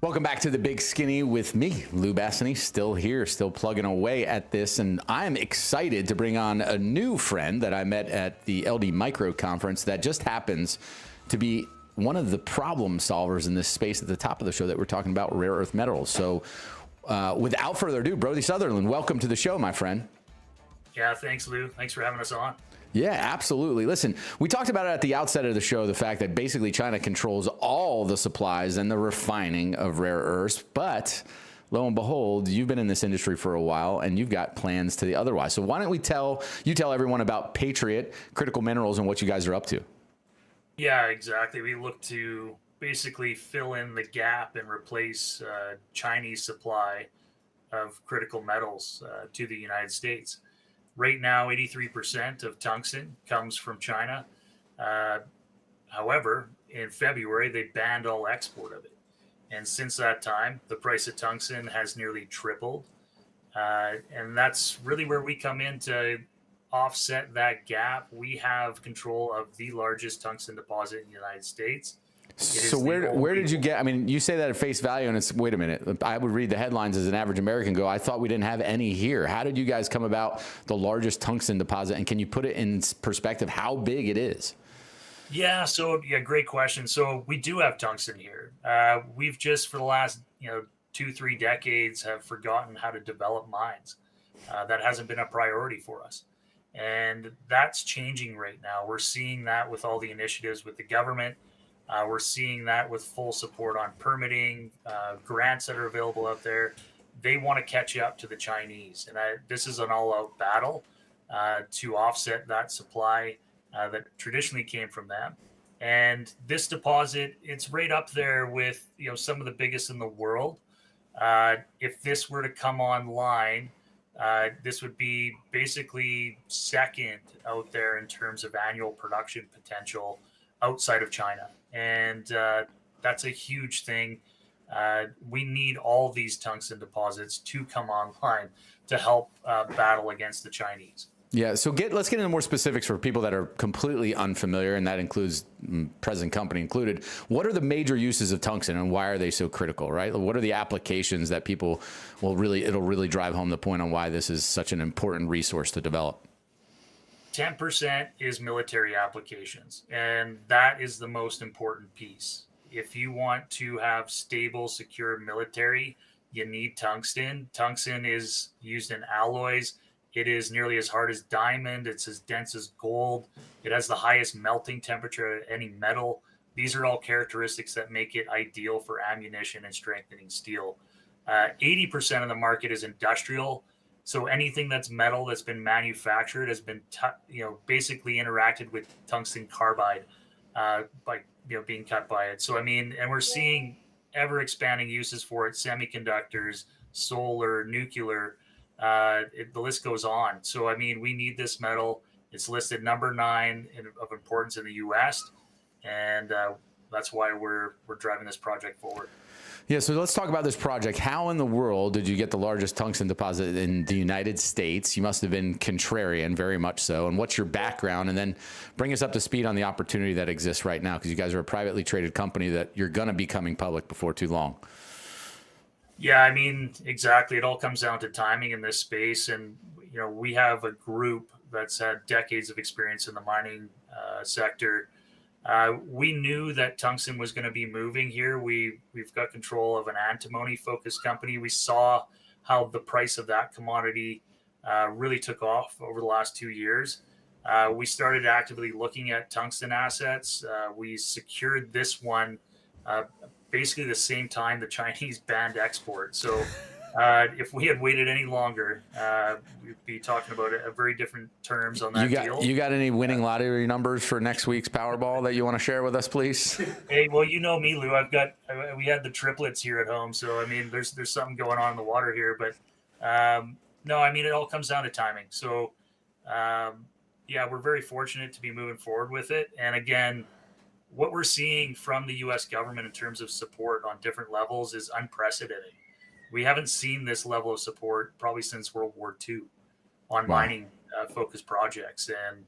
Welcome back to The Big Skinny with me, Lou Basenese, still here, still plugging away at this. And I'm excited to bring on a new friend that I met at the LD Micro Conference that just happens to be one of the problem solvers in this space at the top of the show that we're talking about rare earth metals. So without further ado, Brodie Sutherland, welcome to the show, my friend. Yeah, thanks, Lou. Thanks for having us on. Yeah, absolutely. Listen, we talked about it at the outset of the show, the fact that basically China controls all the supplies and the refining of rare earths. But lo and behold, you've been in this industry for a while and you've got plans to the otherwise. So why don't we tell everyone about Patriot Critical Minerals and what you guys are up to? Yeah, exactly. We look to basically fill in the gap and replace Chinese supply of critical metals to the United States. Right now, 83% of tungsten comes from China. However, in February, they banned all export of it. And since that time, the price of tungsten has nearly tripled. And that's really where we come in to offset that gap. We have control of the largest tungsten deposit in the United States. So where did you get, I mean, you say that at face value and it's, wait a minute, I would read the headlines as an average American go, I thought we didn't have any here. How did you guys come about the largest tungsten deposit? And can you put it in perspective how big it is? Yeah, great question. So we do have tungsten here. We've just for the last, 2-3 decades have forgotten how to develop mines. That hasn't been a priority for us. And that's changing right now. We're seeing that with all the initiatives with the government. We're seeing that with full support on permitting, grants that are available out there. They want to catch up to the Chinese. And this is an all-out battle to offset that supply that traditionally came from them. And this deposit, it's right up there with some of the biggest in the world. If this were to come online, this would be basically second out there in terms of annual production potential outside of China. And that's a huge thing. We need all these tungsten deposits to come online to help battle against the Chinese. Yeah, so let's get into more specifics for people that are completely unfamiliar, and that includes present company included. What are the major uses of tungsten and why are they so critical, right? What are the applications that people it'll really drive home the point on why this is such an important resource to develop? 10% is military applications, and that is the most important piece. If you want to have stable, secure military, you need tungsten. Tungsten is used in alloys. It is nearly as hard as diamond. It's as dense as gold. It has the highest melting temperature of any metal. These are all characteristics that make it ideal for ammunition and strengthening steel. 80% of the market is industrial. So anything that's metal that's been manufactured has been, basically interacted with tungsten carbide by being cut by it. So and we're seeing ever expanding uses for it: semiconductors, solar, nuclear. The list goes on. So we need this metal. It's listed number 9 of importance in the U.S. and that's why we're driving this project forward. Yeah, so let's talk about this project. How in the world did you get the largest tungsten deposit in the United States? You must have been contrarian, very much so. And what's your background? And then bring us up to speed on the opportunity that exists right now, because you guys are a privately traded company that you're going to be coming public before too long. Yeah, exactly. It all comes down to timing in this space. And, we have a group that's had decades of experience in the mining sector. We knew that tungsten was going to be moving here. We've got control of an antimony focused company. We saw how the price of that commodity really took off over the last 2 years. We started actively looking at tungsten assets. We secured this one basically the same time the Chinese banned export. So if we had waited any longer, we'd be talking about a very different terms on that deal. You got any winning lottery numbers for next week's Powerball that you want to share with us, please? Hey, well, you know me, Lou. We had the triplets here at home, so there's something going on in the water here. But no, it all comes down to timing. So we're very fortunate to be moving forward with it. And again, what we're seeing from the U.S. government in terms of support on different levels is unprecedented. We haven't seen this level of support probably since World War II on mining focused projects. And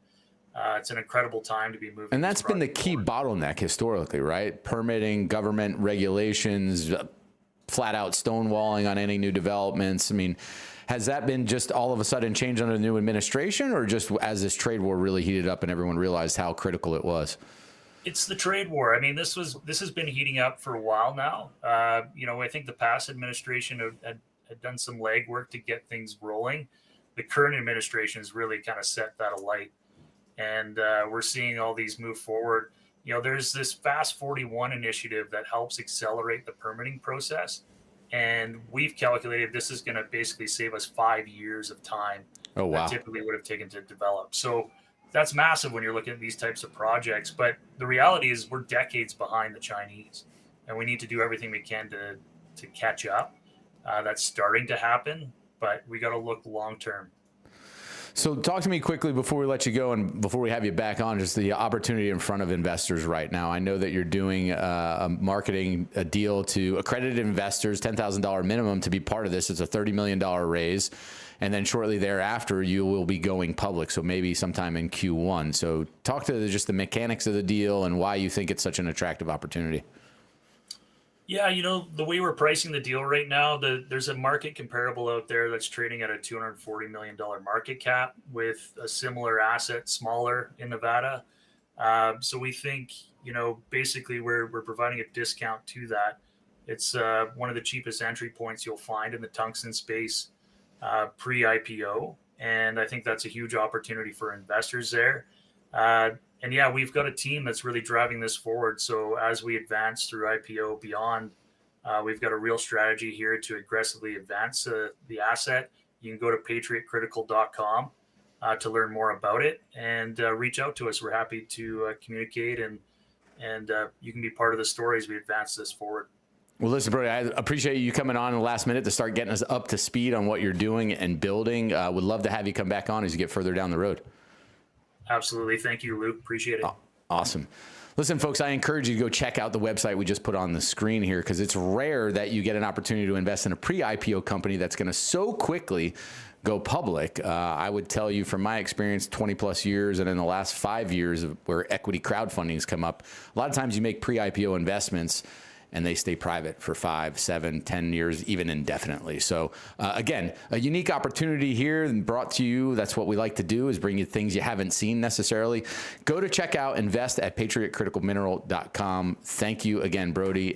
it's an incredible time to be moving. And that's been the key bottleneck historically, right? Permitting, government regulations, flat out stonewalling on any new developments. I mean, has that been just all of a sudden changed under the new administration, or just as this trade war really heated up and everyone realized how critical it was? It's the trade war. I mean, this has been heating up for a while now. I think the past administration had done some legwork to get things rolling. The current administration has really kind of set that alight, and we're seeing all these move forward. There's this Fast 41 initiative that helps accelerate the permitting process, and we've calculated this is going to basically save us 5 years of time. Oh, wow. That typically would have taken to develop. So that's massive when you're looking at these types of projects. But the reality is we're decades behind the Chinese, and we need to do everything we can to catch up. That's starting to happen, but we got to look long term. So talk to me quickly before we let you go and before we have you back on, just the opportunity in front of investors right now. I know that you're doing a deal to accredited investors, $10,000 minimum to be part of this. It's a $30 million raise. And then shortly thereafter, you will be going public. So maybe sometime in Q1. So talk to just the mechanics of the deal and why you think it's such an attractive opportunity. Yeah, the way we're pricing the deal right now, there's a market comparable out there that's trading at a $240 million market cap with a similar asset, smaller in Nevada. So we think, basically we're providing a discount to that. It's one of the cheapest entry points you'll find in the tungsten space pre-IPO. And I think that's a huge opportunity for investors there. And yeah, we've got a team that's really driving this forward. So as we advance through IPO beyond, we've got a real strategy here to aggressively advance the asset. You can go to patriotcritical.com to learn more about it and reach out to us. We're happy to communicate and you can be part of the story as we advance this forward. Well, listen, Brodie, I appreciate you coming on in the last minute to start getting us up to speed on what you're doing and building. Would love to have you come back on as you get further down the road. Absolutely. Thank you, Lou. Appreciate it. Awesome. Listen, folks, I encourage you to go check out the website we just put on the screen here, because it's rare that you get an opportunity to invest in a pre-IPO company that's going to so quickly go public. I would tell you from my experience, 20 plus years, and in the last 5 years where equity crowdfunding has come up, a lot of times you make pre-IPO investments and they stay private for 5, 7, 10 years, even indefinitely. So again, a unique opportunity here and brought to you. That's what we like to do, is bring you things you haven't seen necessarily. Go to check out, invest at patriotcriticalmineral.com. Thank you again, Brodie.